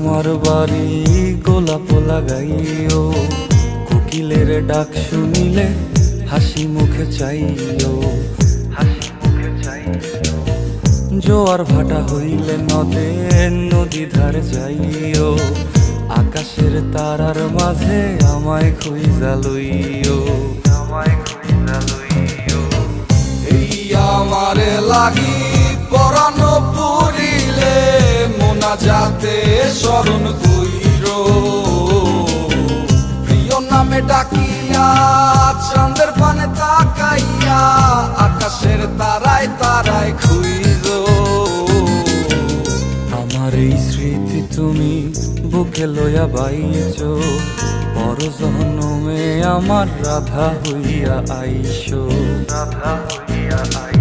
তোমার বাড়ি গোলাপ লাগাইও, কোকিলের ডাক শুনিলে হাসি মুখে চাইও, হাসি মুখে চাইও। জোয়ার ভাটা হইলে নদে নদী ধারে যাইও, আকাশের তারার মাঝে আমায় খুঁজা লইও, আমায় খুঁজা লইও। এই আমারে লাগি পরানো পুরিলে মোনাজাতে স্মরণ কইরো, প্রিয় নামে ডাকিয়া চাঁদের পানে তাকাইয়া আকাশের তারায় তারায় খুইরো। আমার এই স্মৃতি তুমি বুকে লইয়া বাইছো, পর জন্মে আমার রাধা হইয়া আইসো, রাধা হইয়া আইসো।